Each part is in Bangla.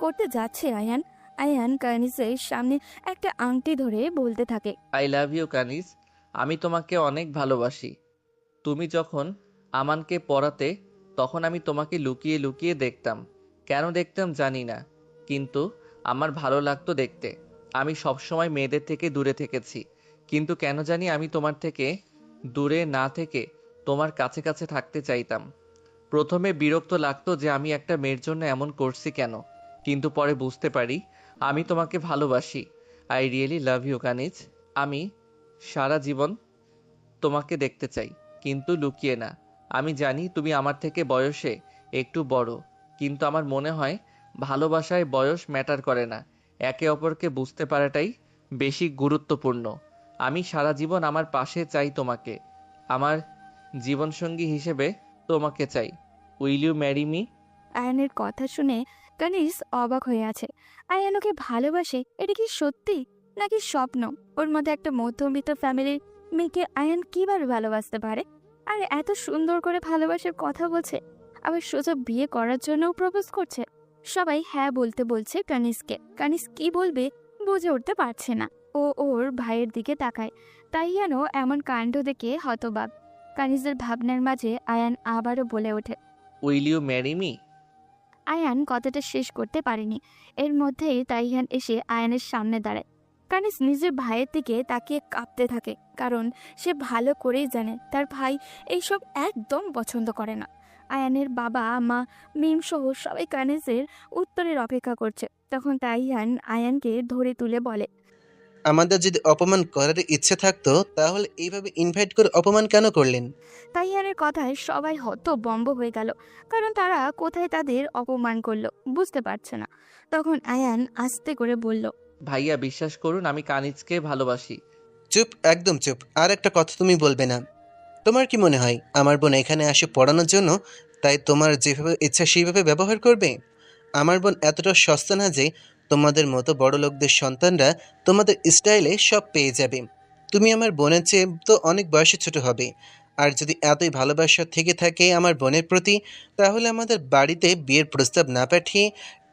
করতে যাচ্ছে আয়ান? আয়ান কানিসের সামনে একটা আংটি ধরে বলতে থাকে, আই লাভ ইউ কানিজ। আমি তোমাকে অনেক ভালোবাসি। তুমি যখন আমানকে পড়াতে তখন আমি তোমাকে লুকিয়ে লুকিয়ে দেখতাম। কেন দেখতাম জানি না, কিন্তু আমার ভালো লাগতো দেখতে। আমি সবসময় মেয়েদের থেকে দূরে থেকেছি, কিন্তু কেন জানি আমি তোমার থেকে দূরে না থেকে তোমার কাছে কাছে থাকতে চাইতাম। প্রথমে বিরক্ত লাগতো যে আমি একটা মেয়ের জন্য এমন করছি কেন, কিন্তু পরে বুঝতে পারি আমি তোমাকে ভালোবাসি। আই রিয়েলি লাভ ইউ কানিজ। আমি সারা জীবন তোমাকে দেখতে চাই, কিন্তু লুকিয়ে না। আমি জানি তুমি আমার থেকে বয়সে একটু বড়, কিন্তু আমার মনে হয় ভালোবাসায় বয়স ম্যাটার করে না। একে অপরকে বুঝতে পারাটাই বেশি গুরুত্বপূর্ণ। আমি সারা জীবন আমার পাশে চাই তোমাকে, আমার জীবনসঙ্গী হিসেবে তোমাকে চাই। Will you marry me? আয়ানের কথা শুনে কানিস অবাক হয়ে আছে। আয়ান ওকে ভালোবাসে, এটা কি সত্যি নাকি স্বপ্ন? ওর মধ্যে একটা মধ্যবিত্ত ফ্যামিলির মেয়েকে আয়ান কিভাবে ভালোবাসতে পারে? আর এত সুন্দর করে ভালোবাসার কথা বলছে, আবার সোজা বিয়ে করার জন্যও প্রপোজ করছে। সবাই হ্যাঁ বলতে বলছে কানিসকে। কানিস কি বলবে বুঝে উঠতে পারছে না। ও ওর ভাইয়ের দিকে তাকায়, তাই যেন এমন কাণ্ড দেখে হতবাক। কানিসের ভাবনার মাঝে আয়ান আবারও বলে ওঠে। Will you marry me? Ayaan কথাটা শেষ করতে পারেনি। এর মধ্যেই তাইহান এসে আয়ানের সামনে দাঁড়ায়। কানিস নিজের ভাইয়ের দিকে তাকিয়ে কাঁপতে থাকে, কারণ সে ভালো করেই জানে তার ভাই এইসব একদম পছন্দ করে না। আয়ানের বাবা মা মিম সহ সবাই কানিসের উত্তরের অপেক্ষা করছে। তখন তাইহান আয়ানকে ধরে তুলে বলে, আমাদের যদি অপমান করার ইচ্ছে থাকতো তাহলে এইভাবে ইনভাইট করে অপমান কেন করলেন? তাইয়ানের কথায় সবাই হতভম্ব হয়ে গেল, কারণ তারা কোথায় তাদের অপমান করলো বুঝতে পারছে না। তখন আয়ান আস্তে করে বলল, ভাইয়া বিশ্বাস করুন, আমি কানিজকে ভালোবাসি। চুপ, একদম চুপ। আর একটা কথা তুমি বলবে না। তোমার কি মনে হয় আমার বোন এখানে আসে পড়ানোর জন্য, তাই তোমার যেভাবে ইচ্ছা সেইভাবে ব্যবহার করবে? আমার বোন এতটা সস্তা না যে তোমাদের মতো বড় লোকদের সন্তানরা তোমাদের স্টাইলে সব পেয়ে যাবে। তুমি আমার বোনের চেয়ে তো অনেক বয়সে ছোট হবে। আর যদি এতই ভালোবাসা থেকে থাকে আমার বোনের প্রতি, তাহলে আমাদের বাড়িতে বিয়ের প্রস্তাব না পাঠিয়ে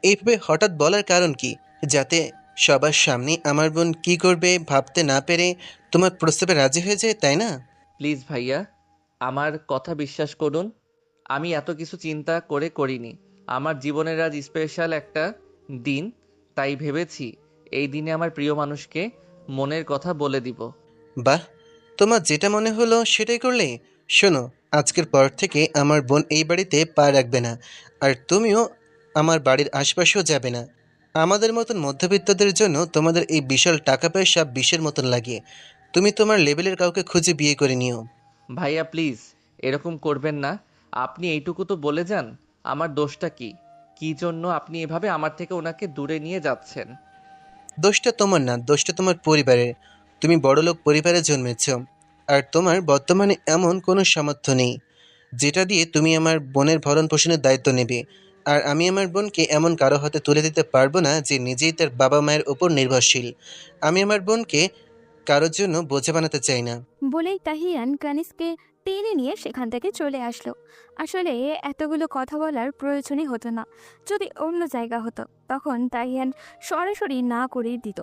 এইভাবে হঠাৎ বলার কারণ কি? যাতে সবার সামনে আমার বোন কি করবে ভাবতে না পেরে তোমার প্রস্তাবে রাজি হয়ে যায়, তাই না? প্লিজ ভাইয়া, আমার কথা বিশ্বাস করুন। আমি এত কিছু চিন্তা করে করিনি। আমার জীবনের আজ স্পেশাল একটা দিন, তাই ভেবেছি এই দিনে আমার প্রিয় মানুষকে মনের কথা বলে দিব। বাহ, তোমার যেটা মনে হলো সেটাই করলে। শোনো, আজকের পর থেকে আমার বোন এই বাড়িতে পা রাখবে না, আর তুমিও আমার বাড়ির আশপাশেও যাবে না। আমাদের মতন মধ্যবিত্তদের জন্য তোমাদের এই বিশাল টাকা পয়সা বিষের মতন লাগে। তুমি তোমার লেভেলের কাউকে খুঁজে বিয়ে করে নিও। ভাইয়া প্লিজ এরকম করবেন না। আপনি এইটুকু তো বলে যান, আমার দোষটা কি? কি জন্য আপনি এভাবে আমার থেকে ওনাকে দূরে নিয়ে যাচ্ছেন? দোষটা তোমার না, দোষটা তোমার পরিবারের। তুমি বড়লোক পরিবারে জন্মেছ, আর তোমার বর্তমানে এমন কোনো সামর্থ্য নেই যেটা দিয়ে তুমি আমার বোনের ভরণ পোষণের দায়িত্ব নেবে। আর আমি আমার বোনকে এমন কারো হাতে তুলে দিতে পারবো না যে নিজেই তার বাবা মায়ের ওপর নির্ভরশীল। আমি আমার বোনকে কারোর জন্য বোঝা বানাতে চাই না। বলেই তাহিয়ান কানিসকে টেনে নিয়ে সেখান থেকে চলে আসলো। আসলে এতগুলো কথা বলার প্রয়োজনই হতো না যদি অন্য জায়গা হতো, তখন তাহিয়ান সরাসরি না করেই দিত।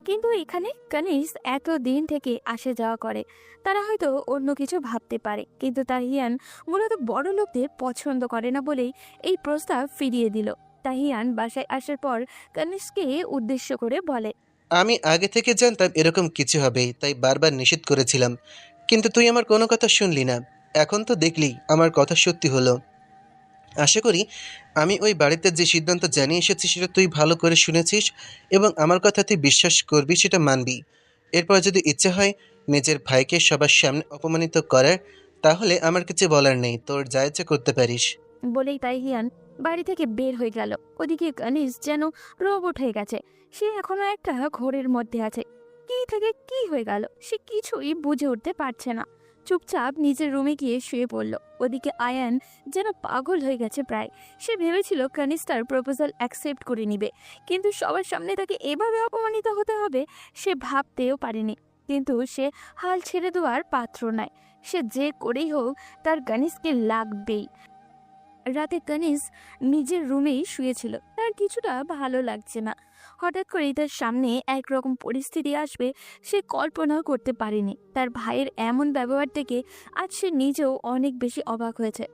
কিন্তু এখানে কানিস এত দিন থেকে আসে যাওয়া করে, তারা হয়তো অন্য কিছু ভাবতে পারে, কিন্তু তাহিয়ান মূলত বড় লোকদের পছন্দ করে না বলেই এই প্রস্তাব ফিরিয়ে দিল। তাহিয়ান বাসায় আসার পর কানিসকে উদ্দেশ্য করে বলে, আমি আগে থেকে জানতাম এরকম কিছু হবে, তাই বারবার নিষেধ করেছিলাম, কিন্তু তুই আমার কোনো কথা শুনলি না। এখন তো দেখলি আমার কথা সত্যি হলো। আশা করি আমি ওই বাড়িতে যে সিদ্ধান্ত জানিয়ে এসেছি সেটা তুই ভালো করে শুনেছিস, এবং আমার কথা তুই বিশ্বাস করবি, সেটা মানবি। এরপর যদি ইচ্ছে হয় নিজের ভাইকে সবার সামনে অপমানিত করার, তাহলে আমার কিছু বলার নেই, তোর যা ইচ্ছে করতে পারিস। বলেই তাইহিয়ান বাড়ি থেকে বের হয়ে গেল। ওদিকে কানিজ যেন রোবট হয়ে গেছে, সে এখনো একটা ঘোরের মধ্যে আছে। কি থেকে কি হয়ে গেল সে কিছুই বুঝে উঠতে পারছে না। চুপচাপ নিজের রুমে গিয়ে শুয়ে পড়ল। ওদিকে আয়ান যেন পাগল হয়ে গেছে প্রায়। সে ভেবেছিল কানিজ তার প্রপোজাল অ্যাকসেপ্ট করে নিবে, কিন্তু সবার সামনে তাকে এভাবে অপমানিত হতে হবে সে ভাবতেও পারেনি। কিন্তু সে হাল ছেড়ে দেওয়ার পাত্র নয়, সে যে করেই হোক তার কানিজকে লাগবেই। রাতে কানিজ নিজের রুমেই শুয়েছিল। তার কিছুটা ভালো লাগছে না। হঠাৎ করেই তার সামনে একরকম পরিস্থিতি আসবে সে কল্পনাও করতে পারেনি। তার ভাইয়ের এমন ব্যবহার থেকে আজ সে নিজেও অনেক বেশি অবাক হয়েছে।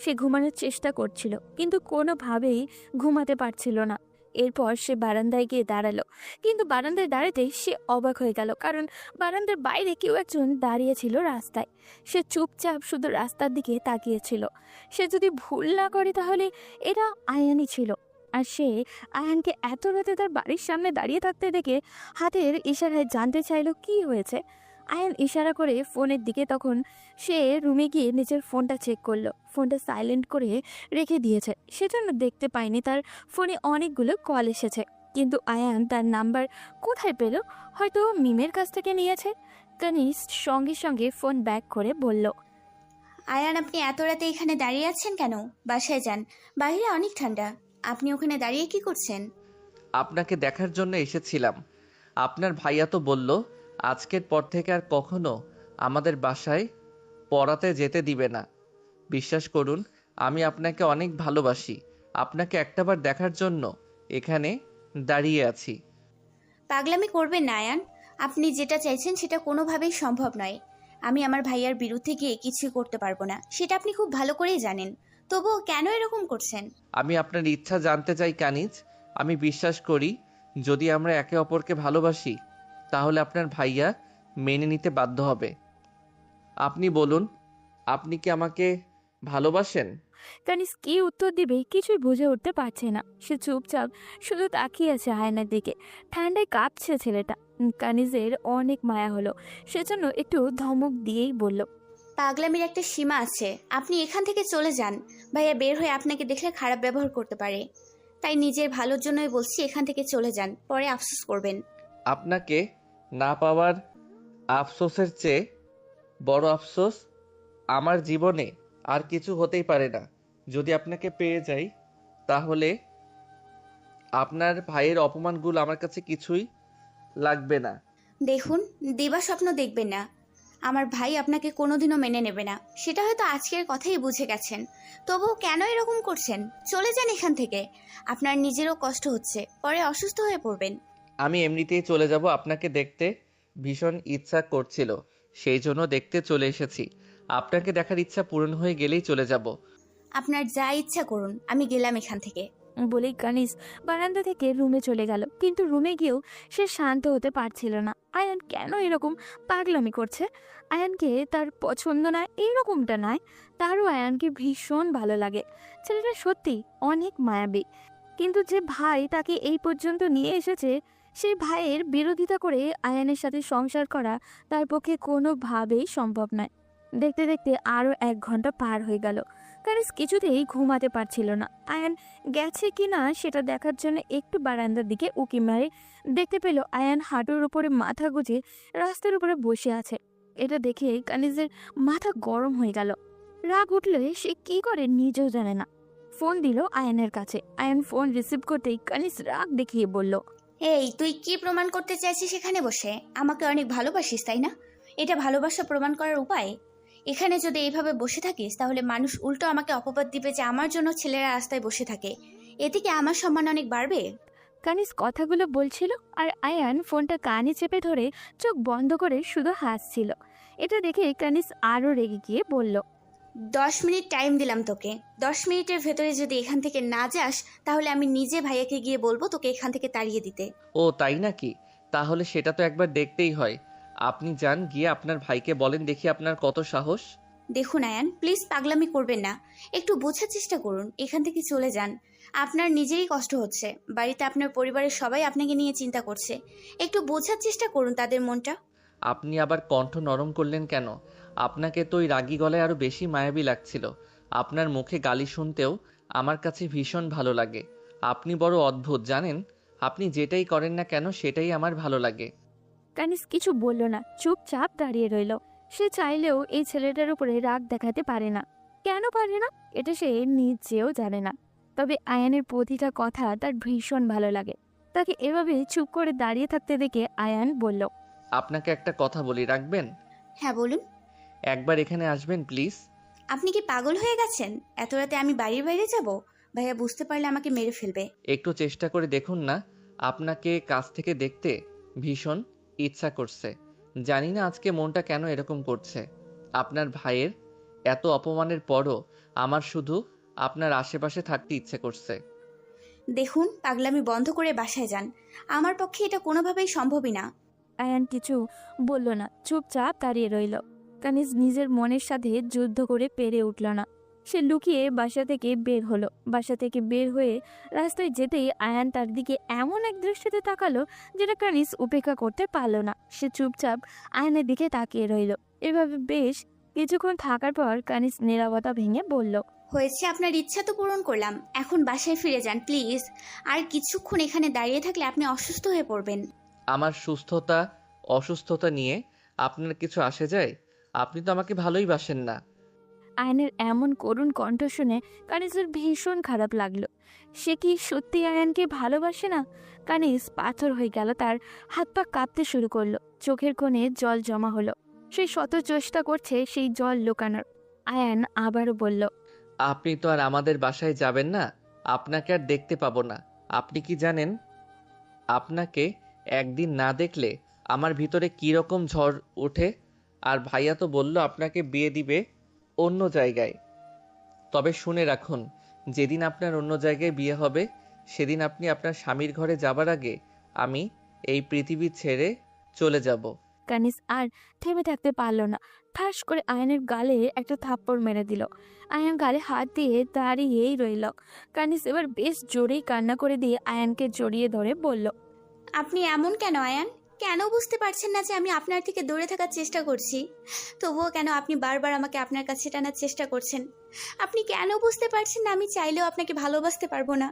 সে ঘুমানোর চেষ্টা করছিল কিন্তু কোনোভাবেই ঘুমাতে পারছিল না। এরপর সে বারান্দায় গিয়ে দাঁড়ালো, কিন্তু বারান্দায় দাঁড়াতেই সে অবাক হয়ে গেল, কারণ বারান্দার বাইরে কেউ একজন দাঁড়িয়েছিল রাস্তায়। সে চুপচাপ শুধু রাস্তার দিকে তাকিয়েছিল। সে যদি ভুল না করে তাহলে এটা আয়ানই ছিল। আর সে আয়ানকে এত রাতে তার বাড়ির সামনে দাঁড়িয়ে থাকতে দেখে হাতের ইশারায় জানতে চাইলো কি হয়েছে। আয়ান ইশারা করে ফোনের দিকে, তখন সে রুমে গিয়ে নিজের ফোনটা চেক করলো। ফোনটা সাইলেন্ট করে রেখে দিয়েছে, সেজন্য দেখতে পায়নি তার ফোনে অনেকগুলো কল এসেছে। কিন্তু আয়ান তার নাম্বার কোথায় পেল? হয়তো মিমের কাছ থেকে নিয়েছে। কানিজ সঙ্গে সঙ্গে ফোন ব্যাক করে বলল, আয়ান, আপনি এত রাতে এখানে দাঁড়িয়ে আছেন কেন? বাসায় যান, বাইরে অনেক ঠান্ডা। আপনি ওখানে দাঁড়িয়ে কি করছেন? আপনাকে দেখার জন্য এসেছিলাম। আপনার ভাইয়া তো বলল আজকের পর থেকে আর কখনো আমাদের বাসায় পড়াতে যেতে দিবে না। বিশ্বাস করুন, আমি আপনাকে অনেক ভালোবাসি। আপনাকে একটাবার দেখার জন্য এখানে দাঁড়িয়ে আছি। পাগলামি করবেন না আয়ান। আপনি যেটা চাইছেন সেটা কোনোভাবেই সম্ভব নয়। আমি আমার ভাইয়ার বিরুদ্ধে গিয়ে কিছুই করতে পারবো না, সেটা আপনি খুব ভালো করেই জানেন। তবুও কেন এরকম করছেন? আমি আপনার ইচ্ছা জানতে চাই কানিজ। আমি বিশ্বাস করি যদি আমরা একে অপরকে ভালোবাসি তাহলে আপনার ভাইয়া মেনে নিতে বাধ্য হবে। আপনি বলুন, আপনি কি আমাকে ভালোবাসেন? কানিজ কি উত্তর দিবে কিছুই বুঝে উঠতে পারছে না। সে চুপচাপ শুধু তাকিয়ে আছে আয়নার দিকে। ঠান্ডায় কাঁপছে ছেলেটা। কানিজের অনেক মায়া হলো, সেজন্য একটু ধমক দিয়েই বলল, পাগলামির একটা সীমা আছে। আপনি এখান থেকে চলে যান। ভাইয়া বের হয়ে আপনাকে দেখলে খারাপ ব্যবহার করতে পারে। তাই নিজের ভালোর জন্যই বলছি, এখান থেকে চলে যান, পরে আফসোস করবেন। আপনাকে না পাওয়ার আফসোসের চেয়ে বড় আফসোস আমার জীবনে আর কিছু হতেই পারে না। যদি আপনাকে পেয়ে যাই তাহলে আপনার ভাইয়ের অপমানগুলো আমার কাছে কিছুই লাগবে না। দেখুন, দিবা স্বপ্ন দেখবেন না। আমার ভাই আপনাকে কোনোদিনও মেনে নেবে না, সেটা হয়তো আজকের কথাই বুঝে গেছেন। তবুও কেন এরকম করছেন? চলে যান এখান থেকে। আপনার নিজেরও কষ্ট হচ্ছে, পরে অসুস্থ হয়ে পড়বেন। আমি এমনিতেই চলে যাব। আপনাকে দেখতে ভীষণ ইচ্ছা করছিল, সেই জন্য দেখতে চলে এসেছি। আপনাকে দেখার ইচ্ছা পূরণ হয়ে গেলেই চলে যাব। আপনার যা ইচ্ছা করুন, আমি গেলাম এখান থেকে। বলেই কানিজ বারান্দা থেকে রুমে চলে গেল। কিন্তু রুমে গিয়েও সে শান্ত হতে পারছিল না। আয়ান কেন এরকম পাগলামি করছে? আয়ানকে তার পছন্দ না এরকমটা নয়, তারও আয়ানকে ভীষণ ভালো লাগে। ছেলেটা সত্যি অনেক মায়াবী। কিন্তু যে ভাই তাকে এই পর্যন্ত নিয়ে এসেছে, সেই ভাইয়ের বিরোধিতা করে আয়ানের সাথে সংসার করা তার পক্ষে কোনোভাবেই সম্ভব নয়। দেখতে দেখতে আরও 1 ঘন্টা পার হয়ে গেল। কারিস কিছুতেই ঘুমাতে পারছিল না। আয়ান গেছে কি না সেটা দেখার জন্য একটু বারান্দার দিকে উকি মারে দেখতে পেল আয়ান হাঁটুর উপরে মাথা গুজে রাস্তার উপরে বসে আছে। এটা দেখে কানিজের মাথা গরম হয়ে গেল। রাগ উঠলে সে কি করে নিজেও জানে না। ফোন দিল আয়ানের কাছে। আয়ান ফোন রিসিভ করতেই কানিজ রাগ দেখিয়ে বলল, এই, তুই কি প্রমাণ করতে চাইছিস এখানে বসে? আমাকে অনেক ভালোবাসিস, তাই না? এটা ভালোবাসা প্রমাণ করার উপায়? এখানে যদি এইভাবে বসে থাকিস তাহলে মানুষ উল্টো আমাকে অপবাদ দিবে যে আমার জন্য ছেলেরা রাস্তায় বসে থাকে। এতে কি আমার সম্মান অনেক বাড়বে? কানিজ কথাগুলো বলছিল আর আয়ান ফোনটা কানে চেপে ধরে চোখ বন্ধ করে শুধু হাসছিল। এটা দেখে কানিজ আরও রেগে গিয়ে বলল, 10 মিনিট টাইম দিলাম তোকে। 10 মিনিটের ভেতরে যদি এখান থেকে না যাস তাহলে আমি নিজে ভাইয়াকে গিয়ে বলবো তোকে এখান থেকে তাড়িয়ে দিতে। ও তাই নাকি? তাহলে সেটা তো একবার দেখতেই হয়। আপনি যান, গিয়ে আপনার ভাইকে বলেন দেখি আপনার কত সাহস। দেখুন আয়ান, প্লিজ পাগলামি করবেন না। একটু বোঝার চেষ্টা করুন, এখান থেকে চলে যান। আপনার নিজেরই কষ্ট হচ্ছে, বাড়িতে আপনার পরিবারের সবাই আপনাকে নিয়ে চিন্তা করছে। একটু বোঝার চেষ্টা করুন তাদের মনটা। আপনি আবার কণ্ঠ নরম করলেন কেন? আপনাকে তো ওই রাগী গলায় আরো বেশি মায়াবী লাগছিল। আপনার মুখে গালি শুনতেও আমার কাছে ভীষণ ভালো লাগে। আপনি বড় অদ্ভুত জানেন। আপনি যেটাই করেন না কেন সেটাই আমার ভালো লাগে। কানিজ কিছু বলল না, চুপচাপ দাঁড়িয়ে রইল। সে চাইলেও এই ছেলেটার উপরে রাগ দেখাতে পারে না। কেন পারে না এটা সে নিজেও জানে না। তবে আয়ানের প্রতিটা কথা তার ভীষণ ভালো লাগে। তাকে এভাবে চুপ করে দাঁড়িয়ে থাকতে দেখে আয়ান বলল, আপনাকে একটা কথা বলি, রাখবেন? হ্যাঁ বলুন। একবার এখানে আসবেন প্লিজ। আপনি কি পাগল হয়ে গেছেন? এত রাতে আমি বাড়ির বাইরে যাব? ভাইয়া বুঝতে পারলে আমাকে মেরে ফেলবে। একটু চেষ্টা করে দেখুন না, আপনাকে কাছ থেকে দেখতে ভীষণ ইচ্ছা করছে। জানি না আজকে মনটা কেন এরকম করছে। আপনার ভাইয়ের এত অপমানের পরও আমার শুধু আপনার আশেপাশে থাকতে ইচ্ছে করছে। দেখুন, পাগলামি বন্ধ করে বাসায় যান। আমার পক্ষে এটা কোনোভাবেই সম্ভবই না। আয়ান কিছু বলল না, চুপচাপ দাঁড়িয়ে রইল। কানিজ নিজের মনের সাথে যুদ্ধ করে পেরে উঠল না। সে লুকিয়ে বাসা থেকে বের হলো। বাসা থেকে বের হয়ে রাস্তায় যেতেই আয়ান তার দিকে এমন এক দৃষ্টিতে তাকালো যেটা কানিজ উপেক্ষা করতে পারল না। সে চুপচাপ আয়ানের দিকে তাকিয়ে রইল। এভাবে বেশ কিছুক্ষণ থাকার পর কানিজ নীরবতা ভেঙে বলল, হয়েছে, আপনার ইচ্ছা তো পূরণ করলাম। এখন বাসায় ফিরে যান প্লিজ। আর কিছুক্ষণ এখানে দাঁড়িয়ে থাকলে আপনি অসুস্থ হয়ে পড়বেন। আমার সুস্থতা অসুস্থতা নিয়ে আপনার কিছু আসে যায়? আপনি তো আমাকে ভালোই বাসেন না। আয়নের এমন করুণ কণ্ঠ শুনে কানিজের ভীষণ খারাপ লাগলো। সে কি সত্যি আয়ানকে ভালোবাসে না? কানিজ পাথর হয়ে গেল, তার হাত পা কাঁপতে শুরু করলো। চোখের কোণে জল জমা হলো। সে শত চেষ্টা করছে সেই জল লুকানোর। আয়ান আবারও বলল, আপনি তো আর আমাদের বাসায় যাবেন না, আপনাকে আর দেখতে পাবো না। আপনি কি জানেন, আপনাকে একদিন না দেখলে আমার ভিতরে কি রকম ঝড় ওঠে? আর ভাইয়া তো বলল আপনাকে বিয়ে দিবে অন্য জায়গায়। তবে শুনে রাখুন, যেদিন আপনার অন্য জায়গায় বিয়ে হবে সেদিন আপনি আপনার স্বামীর ঘরে যাবার আগে আমি এই পৃথিবী ছেড়ে চলে যাব। কানিজ আর থেমে থাকতে পারল না। ঠাস করে আয়নের গালে একটা থাপ্পড় মেরে দিল। আয়ান গালে হাত দিয়ে দাঁড়িয়েই রইল। কানিজ এবার বেশ জোরেই কান্না করে দিয়ে আয়ানকে জড়িয়ে ধরে বলল, আপনি এমন কেন আয়ান? কেন বুঝতে পারছেন না যে আমি আপনার থেকে দূরে থাকার চেষ্টা করছি? তবুও কেন আপনি বারবার আমাকে আপনার কাছে টানার চেষ্টা করছেন? আপনি কেন বুঝতে পারছেন না আমি চাইলেও আপনাকে ভালোবাসতে পারবো না?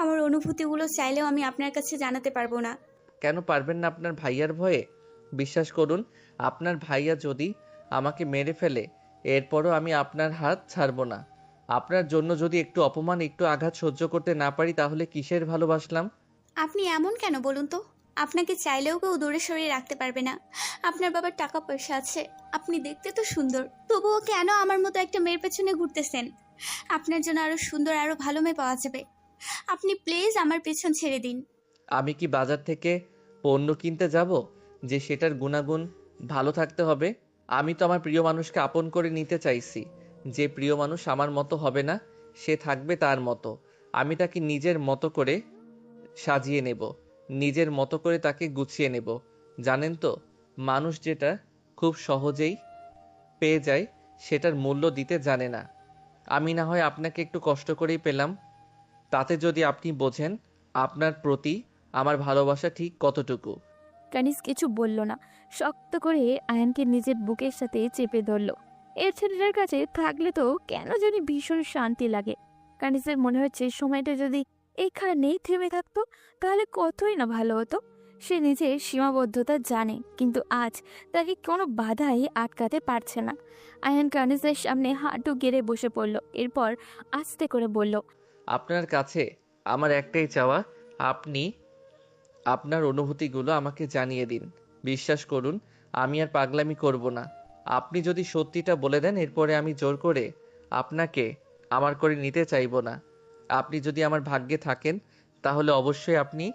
আমার অনুভূতিগুলো চাইলেও আমি আপনার কাছে জানাতে পারবো না। কেন পারবেন না আপনার ভাইয়ার ভয়ে? বিশ্বাস করুন, আপনার ভাইয়া যদি আমাকে মেরে ফেলে এরপরও আমি আপনার হাত ছাড়ব না। আপনার জন্য যদি একটু অপমান একটু আঘাত সহ্য করতে না পারি তাহলে কিসের ভালোবাসলাম? আপনি এমন কেন বলুন তো? আপনাকে চাইলেও কেউ দূরে সরিয়ে রাখতে পারবে না। আপনার বাবার টাকা পয়সা আছে, আপনি দেখতে তো সুন্দর, তবুও কেন আমার মতো একটা মেয়ের পেছনে ঘুরতেছেন? আপনার জন্য আরো সুন্দর আরো ভালো মেয়ে পাওয়া যাবে। আপনি প্লিজ আমার পেছন ছেড়ে দিন। আমি কি বাজার থেকে পণ্য কিনতে যাব যে সেটার গুণাগুণ ভালো থাকতে হবে? আমি তো আমার প্রিয় মানুষকে আপন করে নিতে চাইছি। যে প্রিয় মানুষ আমার মতো হবে না, সে থাকবে তার মতো। আমি তাকে নিজের মতো করে সাজিয়ে নেব, নিজের মতো করে তাকে গুছিয়ে নেব। জানেন তো, মানুষ যেটা খুব সহজেই পেয়ে যায় সেটার মূল্য দিতে জানে না। আমি না হয় আপনাকে একটু কষ্ট করেই পেলাম, তাতে যদি আপনি বোঝেন আপনার প্রতি আমার ভালোবাসা ঠিক কতটুকু। কানিজ কিছু বলল না, শক্ত করে আয়ানকে নিজের বুকের সাথে চেপে ধরল। এর ছেলেটার কাছে থাকলে তো কেন জানি ভীষণ শান্তি লাগে। কানিজের মনে হচ্ছে সময়টা যদি এইখানেই থেমে থাকতো তাহলে কতই না ভালো হতো। সে নিজের সীমাবদ্ধতা জানে, কিন্তু আজ তাকে কোনো বাধাই আটকাতে পারছে না। আয়ান কানিজের সামনে হাঁটু গেড়ে বসে পড়ল। এরপর আস্তে করে বলল, আপনার কাছে আমার একটাই চাওয়া, আপনি আপনার অনুভূতিগুলো আমাকে জানিয়ে দিন। বিশ্বাস করুন, আমি আর পাগলামি করব না। আপনি যদি সত্যিটা বলে দেন এরপরে আমি জোর করে আপনাকে আমার করে নিতে চাইব না। আপনি যদি আমার ভাগ্যে থাকেন তাহলে অবশ্যই আপনি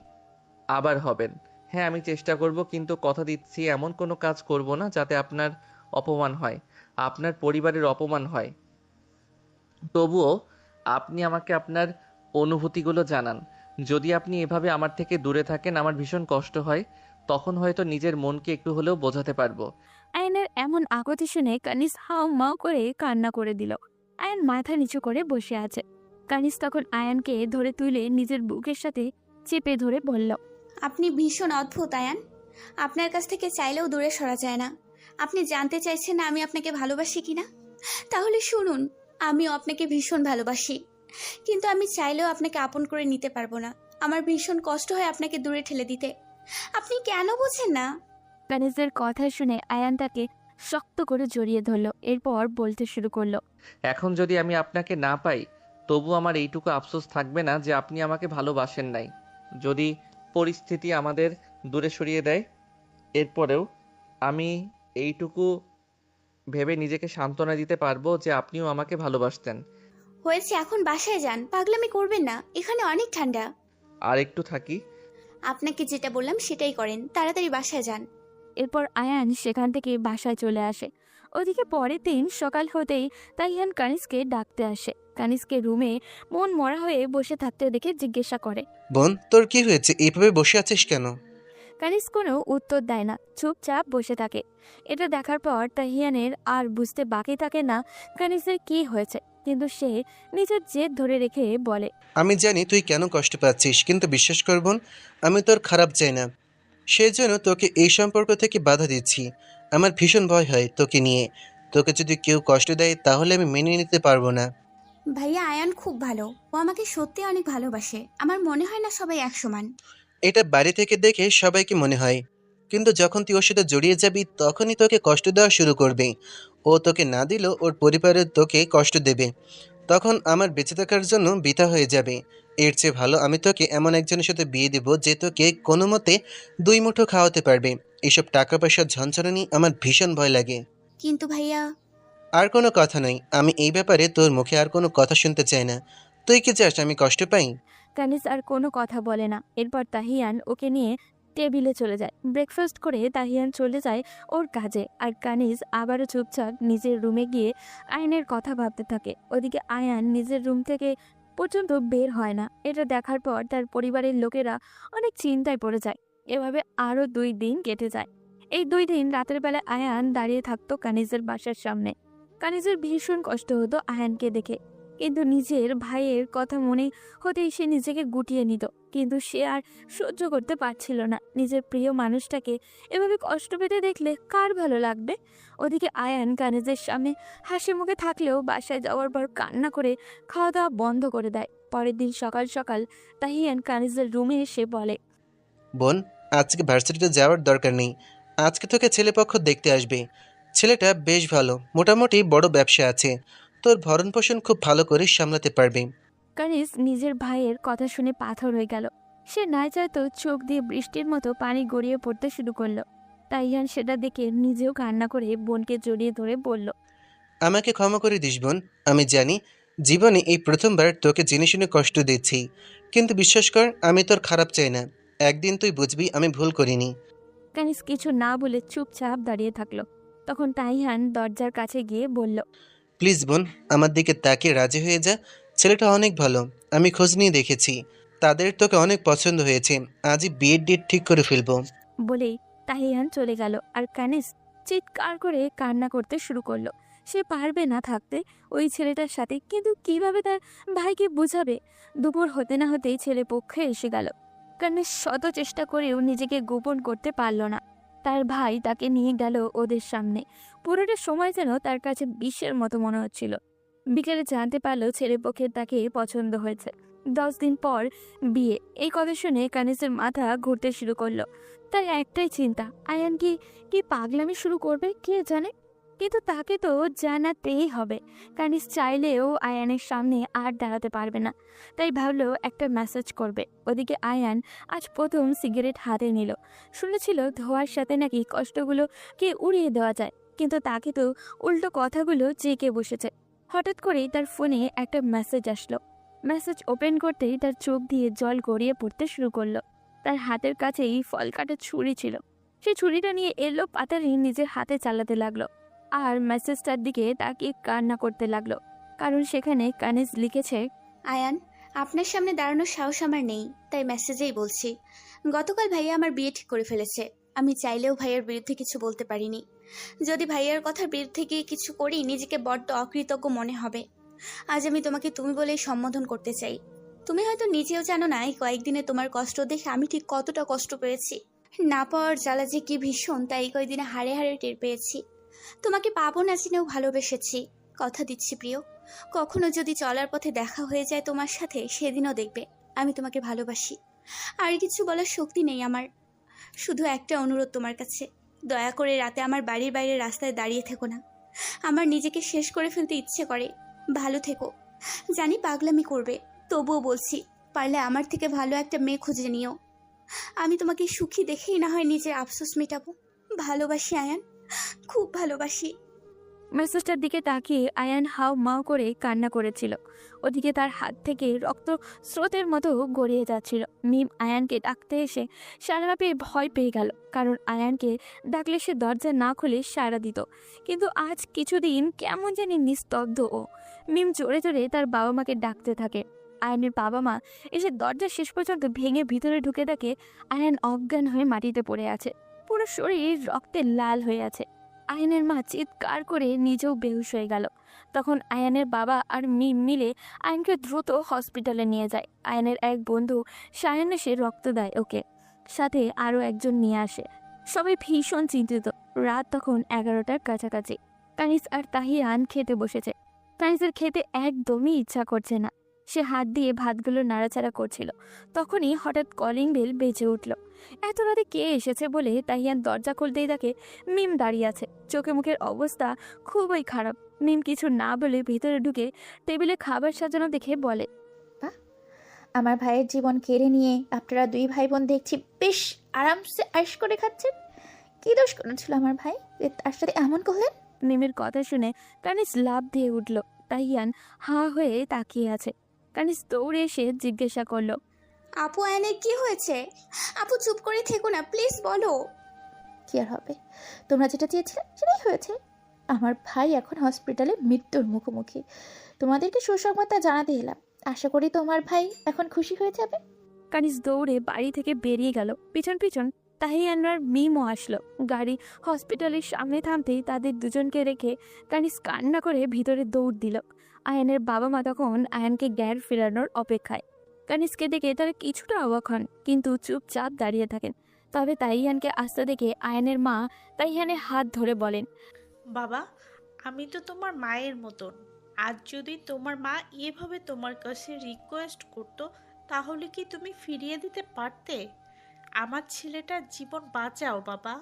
আবার হবেন। হ্যাঁ, আমি চেষ্টা করব, কিন্তু কথা দিচ্ছি এমন কোনো কাজ করব না যাতে আপনার অপমান হয়, আপনার পরিবারের অপমান হয়। তবুও আপনি আমাকে আপনার অনুভূতিগুলো জানান। যদি আপনি এভাবে আমার থেকে দূরে থাকেন আমার ভীষণ কষ্ট হয়, তখন হয়তো নিজের মনকে একটু হলেও বোঝাতে পারবো। আয়নের এমন আকুতি শুনে কানিজ হাও মাও করে কান্না করে দিল। আয়ান মাথা নিচু করে বসে আছে। কানিজ তখন আয়ানকে ধরে তুলে নিজের বুকের সাথে চেপে ধরে বলল, আপনি ভীষণ অদ্ভুত আয়ান। আপনার কাছ থেকে চাইলেও দূরে সরা যায় না। আপনি জানতে চাইছেন না আমি আপনাকে ভালোবাসি কিনা? তাহলে শুনুন, আমিও আপনাকে ভীষণ ভালোবাসি, কিন্তু আমি চাইলেও আপনাকে আপন করে নিতে পারবো না। আমার ভীষণ কষ্ট হয় আপনাকে দূরে ঠেলে দিতে। আপনি কেন বোঝেন না? কানিজের কথা শুনে আয়ান তাকে শক্ত করে জড়িয়ে ধরল। এরপর বলতে শুরু করলো, এখন যদি আমি আপনাকে না পাই তবু আমার এইটুকু আফসোস থাকবে না যে আপনি আমাকে ভালোবাসেন নাই। যদি পরিস্থিতি আমাদের দূরে সরিয়ে দেয় এরপরেও আমি এইটুকু ভেবে নিজেকে সান্ত্বনা দিতে পারবো যে আপনিও আমাকে ভালোবাসতেন। হয়েছে, এখন বাসায় যান, পাগলামি করবেন না, এখানে অনেক ঠান্ডা। আর একটু থাকি। আপনাকে যেটা বললাম সেটাই করেন, তাড়াতাড়ি বাসায় যান। এরপর আয়ান সেখান থেকে বাসায় চলে আসে। ওদিকে পরের দিন সকাল হতেই তাইয়ান কানিসকে ডাকতে আসে। কানিসকে রুমে মন মরা হয়ে বসে থাকতে দেখে জিজ্ঞাসা করে। বোন, তোর কি হয়েছে? এইভাবে বসে আছিস কেন? কানিস কোনো উত্তর দেয় না, চুপচাপ বসে থাকে। এটা দেখার পর তাহিয়ানের আর বুঝতে বাকি থাকে না কানিসের কি হয়েছে, কিন্তু সে নিজের জেদ ধরে রেখে বলে। আমি জানি তুই কেন কষ্ট পাচ্ছিস, কিন্তু বিশ্বাস কর বোন, আমি তোর খারাপ চাই না। সেই জন্য তোকে এই সম্পর্ক থেকে বাধা দিচ্ছি। আমার ভীষণ ভয় হয় তোকে নিয়ে। তোকে যদি কেউ কষ্ট দেয় তাহলে আমি মেনে নিতে পারবো না। ভাইয়া আয়ান খুব ভালো, ও আমাকে সত্যি অনেক ভালোবাসে। আমার মনে হয় না সবাই এক সমান। এটা বাইরে থেকে দেখে সবাইকে মনে হয়, কিন্তু যখন তুই ওর সাথে জড়িয়ে যাবি তখনই তোকে কষ্ট দেওয়া শুরু করবে। ও তোকে না দিলেও ওর পরিবারের তোকে কষ্ট দেবে। তখন আমার বেঁচে থাকার জন্য বৃথা হয়ে যাবে। এর চেয়ে ভালো আমি তোকে এমন একজনের সাথে বিয়ে দেবো যে তোকে কোনো মতে দুই মুঠো খাওয়াতে পারবে। এসব টাকা পয়সার ঝঞ্ঝানি আমার ভীষণ ভয় লাগে। কিন্তু ভাইয়া, আর কোনো কথা নয়, আমি এই ব্যাপারে তোর মুখে আর কোনো কথা শুনতে চাই না। তুই কি চাস আমি কষ্ট পাই? কানিস আর কোনো কথা বলে না। এরপর তাহিয়ান ওকে নিয়ে টেবিলে চলে যায়। ব্রেকফাস্ট করে তাহিয়ান চলে যায় ওর কাজে, আর কানিস আবারও চুপচাপ নিজের রুমে গিয়ে আয়নের কথা ভাবতে থাকে। ওদিকে আয়ান নিজের রুম থেকে পর্যন্ত বের হয় না। এটা দেখার পর তার পরিবারের লোকেরা অনেক চিন্তায় পড়ে যায়। এভাবে আরও 2 দিন কেটে যায়। এই 2 দিন রাতের বেলা আয়ান দাঁড়িয়ে থাকতো কানিজের বাসার সামনে। কানিজের ভীষণ কষ্ট হতো আয়ানকে দেখে, কিন্তু নিজের ভাইয়ের কথা মনে হতেই সে নিজেকে গুটিয়ে নিত। কিন্তু সে আর সহ্য করতে পারছিল না। নিজের প্রিয় মানুষটাকে এভাবে কষ্ট পেতে দেখলে কার ভালো লাগবে? ওদিকে আয়ান কানিজের সামনে হাসি মুখে থাকলেও বাসায় যাওয়ার পর কান্না করে খাওয়া দাওয়া বন্ধ করে দেয়। পরের দিন সকাল সকাল তাহিয়ান কানিজের রুমে এসে বলে। বোন, আজকে ভার্সিটিতে যাওয়ার দরকার নেই। আজকে তোকে ছেলেপক্ষ দেখতে আসবে। ছেলেটা বেশ ভালো, মোটামুটি বড় ব্যবসা আছে। তোর ভরণ পোষণ খুব ভালো করে সামলাতে পারবে। কানিজ নিজের ভাইয়ের কথা শুনে পাথর হয়ে গেল। সে নাই চাইতো চোখ দিয়ে বৃষ্টির মতো পানি গড়িয়ে পড়তে শুরু করলো। তাইয়ান সেটা দেখে নিজেও কান্না করে বোনকে জড়িয়ে ধরে বলল। আমাকে ক্ষমা করে দিস বোন। আমি জানি জীবনে এই প্রথমবার তোকে জেনে শুনে কষ্ট দিচ্ছি, কিন্তু বিশ্বাস কর আমি তোর খারাপ চাই না। একদিন তুই বুঝবি আমি ভুল করিনি। কানিজ কিছু না বলে চুপচাপ দাঁড়িয়ে থাকলো। তখন তাইয়ান দরজার কাছে গিয়ে বলল। প্লিজ বোন, আমার দিকে তাকিয়ে রাজি হয়ে যা। ছেলেটা অনেক ভালো, আমি খোঁজ নিয়ে দেখেছি। তাদের তোকে অনেক পছন্দ হয়েছে। আজই বিয়ের ডেট ঠিক করে ফেলবো। বলেই তাহিয়ান চলে গেল, আর কানিজ চিৎকার করে কান্না করতে শুরু করলো। সে পারবে না থাকতে ওই ছেলেটার সাথে, কিন্তু কিভাবে তার ভাইকে বোঝাবে? দুপুর হতে না হতেই ছেলে পক্ষে এসে গেল। কানিজ শত চেষ্টা করেও নিজেকে গোপন করতে পারল না। তার ভাই তাকে নিয়ে গেল ওদের সামনে। পুরোটা সময় যেন তার কাছে বিশ্বের মতো মনে হচ্ছিল। বিকেলে জানতে পারলো ছেলে পক্ষের তাকে পছন্দ হয়েছে। 10 দিন পর বিয়ে। এই কথা শুনে কানিজের মাথা ঘুরতে শুরু করলো। তার একটাই চিন্তা, আয়ান কি পাগলামি শুরু করবে কে জানে। কিন্তু তাকে তো জানাতেই হবে। কানিজ চাইলেও আয়ানের সামনে আর দাঁড়াতে পারবে না। তাই ভাবলো একটা মেসেজ করবে। ওদিকে আয়ান আজ প্রথম সিগারেট হাতে নিল। শুনেছিল ধোয়ার সাথে নাকি কষ্টগুলোকে উড়িয়ে দেওয়া যায়, কিন্তু তাকে তো উল্টো কথাগুলো জেঁকে বসেছে। হঠাৎ করেই তার ফোনে একটা মেসেজ আসলো। মেসেজ ওপেন করতেই তার চোখ দিয়ে জল গড়িয়ে পড়তে শুরু করলো। তার হাতের কাছেই ফল কাটার ছুরি ছিল। সে ছুরিটা নিয়ে এলো পাতারি নিজের হাতে চালাতে লাগলো, আর মেসেজটার দিকে তাকিয়ে কান্না করতে লাগলো। কারণ সেখানে কানিজ লিখেছে। আয়ান, আপনার সামনে দাঁড়ানোর সাহস আমার নেই, তাই মেসেজেই বলছি। গতকাল ভাইয়া আমার বিয়ে ঠিক করে ফেলেছে। আমি চাইলেও ভাইয়ার বিরুদ্ধে কিছু বলতে পারিনি। যদি ভাইয়ার কথার বিরুদ্ধে গিয়ে কিছু করি নিজেকে বড্ড অকৃতজ্ঞ মনে হবে। আজ আমি তোমাকে তুমি বলেই সম্বোধন করতে চাই। তুমি হয়তো নিজেও জানো না এই কয়েকদিনে তোমার কষ্ট দেখে আমি ঠিক কতটা কষ্ট পেয়েছি। না পাওয়ার জ্বালা যে কি ভীষণ তা এই কয়েকদিনে হাড়ে হাড়ে টের পেয়েছি। তোমাকে পাবো না জেনেও ভালোবেসেছি। কথা দিচ্ছি প্রিয়, কখনো যদি চলার পথে দেখা হয়ে যায় তোমার সাথে, সেদিনও দেখবে আমি তোমাকে ভালোবাসি। আর কিছু বলার শক্তি নেই আমার। শুধু একটা অনুরোধ তোমার কাছে, দয়া করে রাতে আমার বাড়ির বাইরে রাস্তায় দাঁড়িয়ে থেকো না। আমার নিজেকে শেষ করে ফেলতে ইচ্ছে করে। ভালো থেকো। জানি পাগলামি করবে, তবুও বলছি, পারলে আমার থেকে ভালো একটা মেয়ে খুঁজে নিও। আমি তোমাকে সুখী দেখেই না হয় নিজের আফসোস মেটাবো। ভালোবাসি আয়ান, খুব ভালোবাসি। মেসেজটার দিকে তাকিয়ে আয়ান হাউ মাউ করে কান্না করেছিল। ওদিকে তার হাত থেকে রক্ত স্রোতের মতো গড়িয়ে যাচ্ছিল। মিম আয়ানকে ডাকতে এসে সারা পেয়ে ভয় পেয়ে গেল, কারণ আয়ানকে ডাকলে সে দরজা না খুলে সাড়া দিত। কিন্তু আজ কিছুদিন কেমন জানি নিস্তব্ধ ও। মিম জোরে জোরে তার বাবা মাকে ডাকতে থাকে। আয়ানের বাবা মা এসে দরজা শেষ পর্যন্ত ভেঙে ভিতরে ঢুকে দেখে আয়ান অজ্ঞান হয়ে মাটিতে পড়ে আছে, পুরো শরীর রক্তে লাল হয়ে আছে। আয়ানের মা চিৎকার করে নিজেও বেহুশ হয়ে গেল। তখন আয়ানের বাবা আর মিম মিলে আয়ানকে দ্রুত হসপিটালে নিয়ে যায়। আয়ানের এক বন্ধু সায়ন এসে রক্ত দেয় ওকে, সাথে আরও একজন নিয়ে আসে। সবাই ভীষণ চিন্তিত। রাত তখন 11টার কাছাকাছি। কানিস আর তাহিয়ান খেতে বসেছে। কানিসের খেতে একদমই ইচ্ছা করছে না। সে হাত দিয়ে ভাতগুলো নাড়াচাড়া করছিল। তখনই হঠাৎ কলিং বেল বেজে উঠল। এত রাতে কে এসেছে বলে তাহিয়ান দরজা খুলতেই দেখে মিম দাঁড়িয়ে আছে। চোখে মুখের অবস্থা খুবই খারাপ। মিম কিছু না বলে ভিতরে ঢুকে টেবিলে খাবার সাজানো দেখে বলে, আমার ভাইয়ের জীবন কেড়ে নিয়ে আপনারা দুই ভাই বোন দেখছি বেশ আরামসে আয়েশ করে খাচ্ছেন। কি দোষ করেছিল আমার ভাই যে তার সাথে এমন করলেন? মিমের কথা শুনে কানিস লাফ দিয়ে উঠল। তাহিয়ান হাঁ হয়ে তাকিয়ে আছে। কানিস দৌড়ে এসে জিজ্ঞাসা করলো, আপু আয়ানের কি হয়েছে? আপু চুপ করে থেকো না, প্লিজ বলো। কি আর হবে, তোমরা যেটা চেয়েছিলে সেটাই হয়েছে। আমার ভাই এখন হসপিটালে মৃত্যুর মুখোমুখি। তোমাদেরকে সুসংবাদটা জানাতে এলাম। আশা করি তোমার ভাই এখন খুশি হয়ে যাবে। কানিস দৌড়ে বাড়ি থেকে বেরিয়ে গেল। পিছন পিছন তাহিয়ানরার মিমও আসলো। গাড়ি হসপিটালের সামনে থামতেই তাদের দুজনকে রেখে কানিস কান্না করে ভিতরে দৌড় দিল। আয়ানের বাবা মা তখন আয়ানকে জ্ঞান ফেরানোর অপেক্ষায়। কানিসকে দেখে তারা কিছুটা অবাক হন, কিন্তু চুপচাপ দাঁড়িয়ে থাকেন। তবে তাইয়ানকে আসতে দেখে আয়ানের মা তাইয়ানের হাত ধরে বলেন, বাবা, আমি তো তোমার মায়ের মতন। আজ যদি তোমার মা এভাবে তোমার কাছে রিকোয়েস্ট করতো, তাহলে কি তুমি ফিরিয়ে দিতে পারতে? আমার ছেলেটার জীবন বাঁচাও বাবা।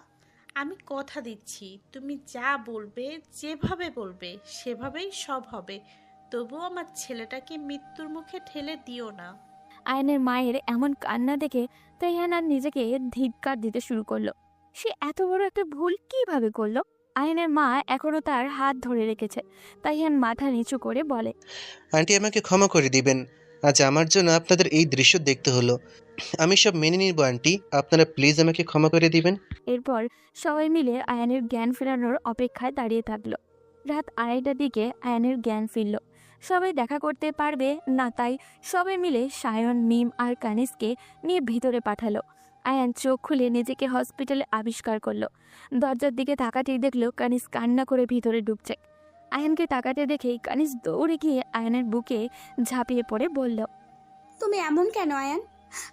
আমি কথা দিচ্ছি, তুমি যা বলবে, যেভাবে বলবে, সেভাবেই সব হবে। তবুও আমার ছেলেটাকে মৃত্যুর মুখে ঠেলে দিও না। আয়ানের মায়ের এমন কান্না দেখে তাইয়ান আর নিজেকে ধিক্কার দিতে শুরু করলো। সে এত বড় একটা ভুল কিভাবে করলো? আয়ানের মা এখনো তার হাত ধরে রেখেছে। তাইয়ান মাথা নিচু করে বলে, আন্টি আমাকে ক্ষমা করে দিবেন। আজ আমার জন্য আপনাদের এই দৃশ্য দেখতে হলো। আমি সব মেনে নিব আন্টি, আপনারা প্লিজ আমাকে ক্ষমা করে দিবেন। এরপর সবাই মিলে আয়ানের জ্ঞান ফেরানোর অপেক্ষায় দাঁড়িয়ে থাকলো। রাত 2:30টার দিকে আয়ানের জ্ঞান ফিরল। সবাই দেখা করতে পারবে না, তাই সবাই মিলে সায়ন, মিম আর কানিসকে নিয়ে ভিতরে পাঠালো। আয়ান চোখ খুলে নিজেকে হসপিটালে আবিষ্কার করলো। দরজার দিকে তাকাতেই দেখলো কানিস কান্না করে ভিতরে ঢুকছে। আয়ানকে তাকাতে দেখেই কানিস দৌড়ে গিয়ে আয়ানের বুকে ঝাঁপিয়ে পড়ে বলল, তুমি এমন কেন আয়ান?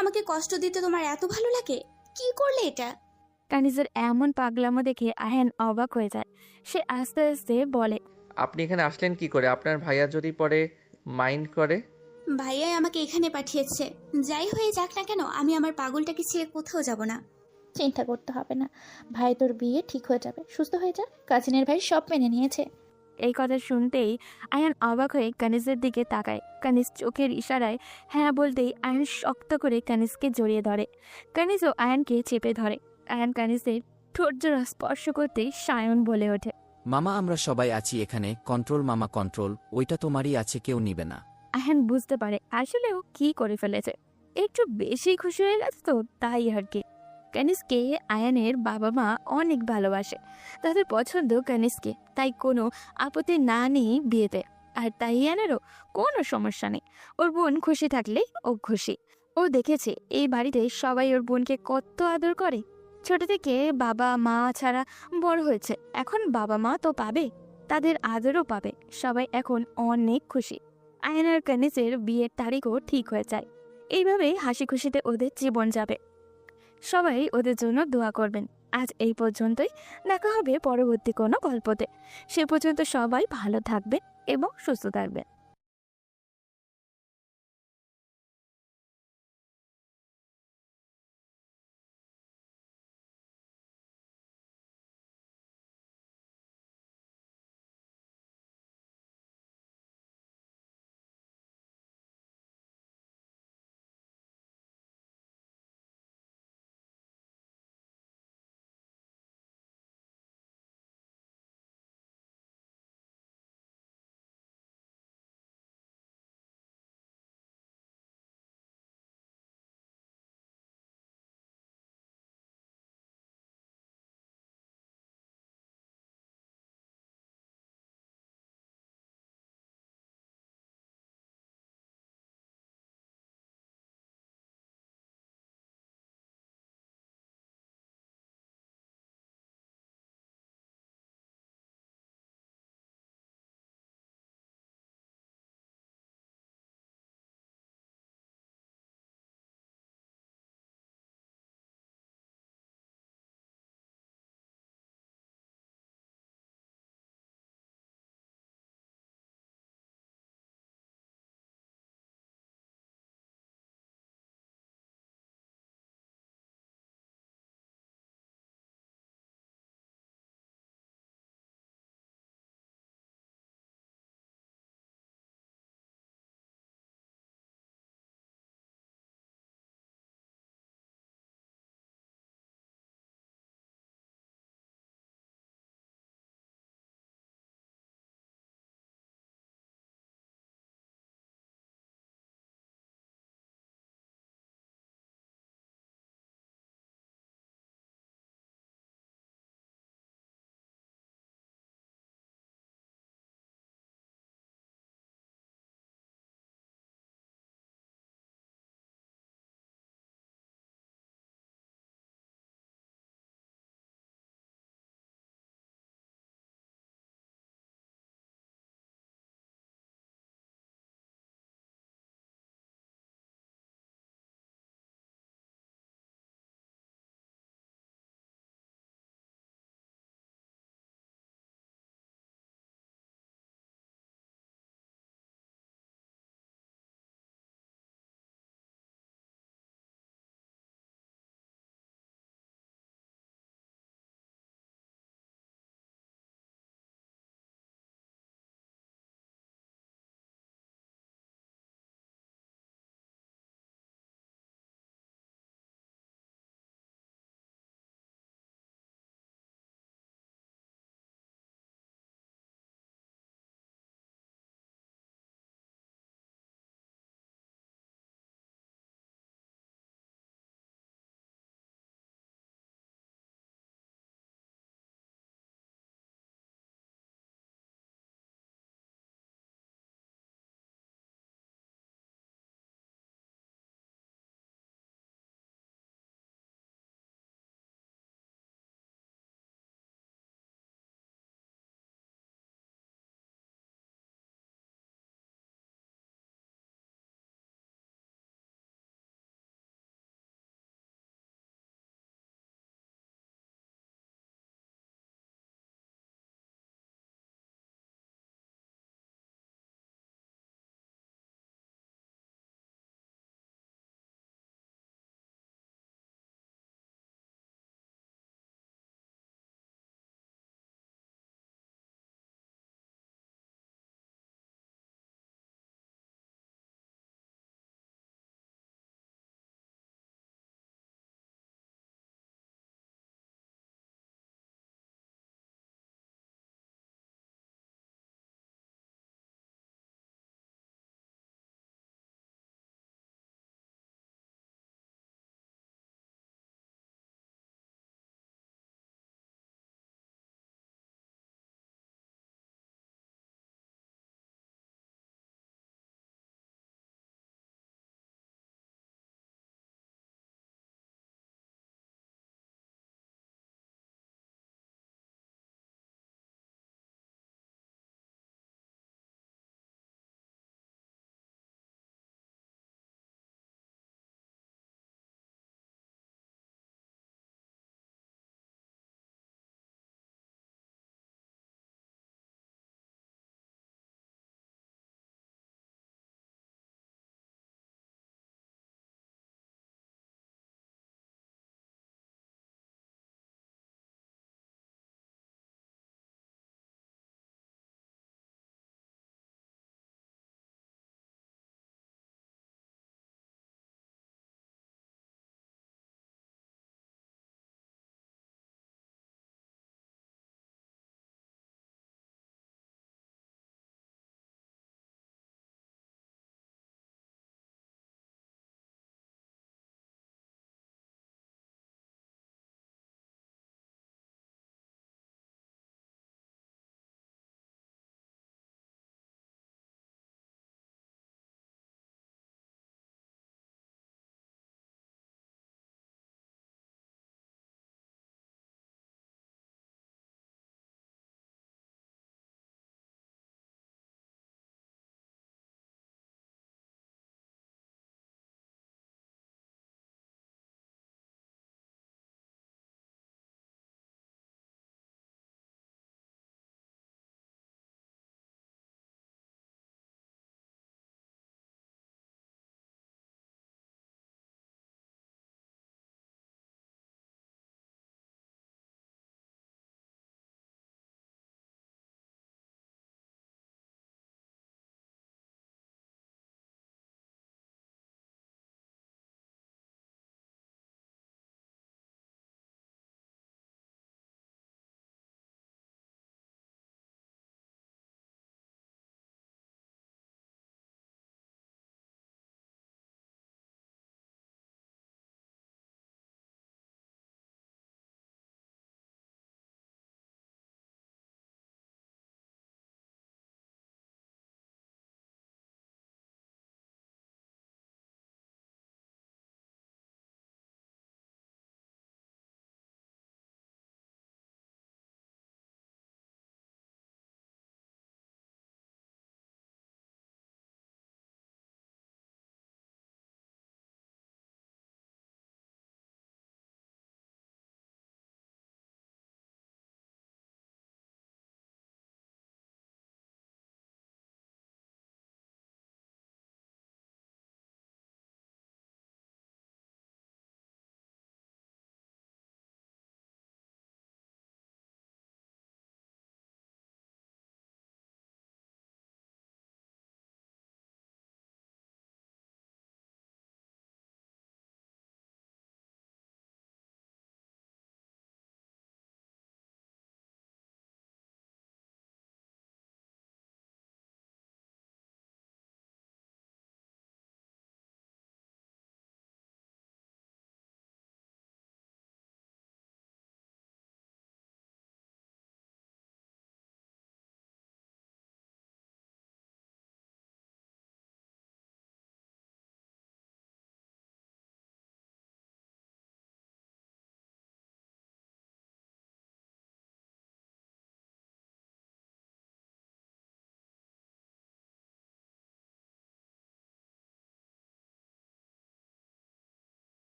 আমাকে কষ্ট দিতে তোমার এত ভালো লাগে? কি করলে এটা? কানিসের এমন পাগলামো দেখে আয়ান অবাক হয়ে যায়। সে আস্তে আস্তে বলে, আপনি এখানে আসলেন কি করে? আপনার ভাইয়া যদি পরে মাইন্ড করে? ভাইয়াই আমাকে এখানে পাঠিয়েছে। যাই হয়ে যাক না কেন, আমি আমার পাগলটাকে ছেড়ে কোথাও যাব না। চিন্তা করতে হবে না, ভাই তোর বিয়ে ঠিক হয়ে যাবে, সুস্থ হয়ে যা। কাজিনের ভাই সব মেনে নিয়েছে। এই কথা শুনতেই আয়ান অবাক হয়ে কানিসের দিকে তাকায়। কানিস চোখের ইশারায় হ্যাঁ বলতেই আয়ান শক্ত করে কানিসকে জড়িয়ে ধরে। কানিসও আয়ানকে চেপে ধরে। আয়ান কানিসের ঠোঁট জোড়া স্পর্শ করতেই সায়ন বলে ওঠে, মামা আমরা সবাই আছি এখানে, কন্ট্রোল মামা কন্ট্রোল, ওইটা তোমারই আছে, কেউ নিবে না। আয়ান বুঝতে পারে আসলে ও কি করে ফেলেছে। একটু বেশি খুশি হয়ে গেছে তো, তাই আর কি। কানিসকে আয়ানের বাবা মা অনেক ভালোবাসে। তাদের পছন্দ কানিসকে, তাই কোনো আপত্তি না নিয়ে বিয়েতে। আর তাইয়ানেরও কোনো সমস্যা নেই। ওর বোন খুশি থাকলে ও খুশি। ও দেখেছে এই বাড়িতে সবাই ওর বোনকে কত আদর করে। ছোট থেকে বাবা মা ছাড়া বড় হয়েছে, এখন বাবা মা তো পাবে, তাদের আদরও পাবে। সবাই এখন অনেক খুশি। আয়ান আর কানিসের বিয়ের তারিখও ঠিক হয়ে যায়। এইভাবেই হাসি খুশিতে ওদের জীবন যাবে। সবাই ওদের জন্য দোয়া করবেন। আজ এই পর্যন্তই। দেখা হবে পরবর্তী কোনো গল্পতে। সে পর্যন্ত সবাই ভালো থাকবেন এবং সুস্থ থাকবেন।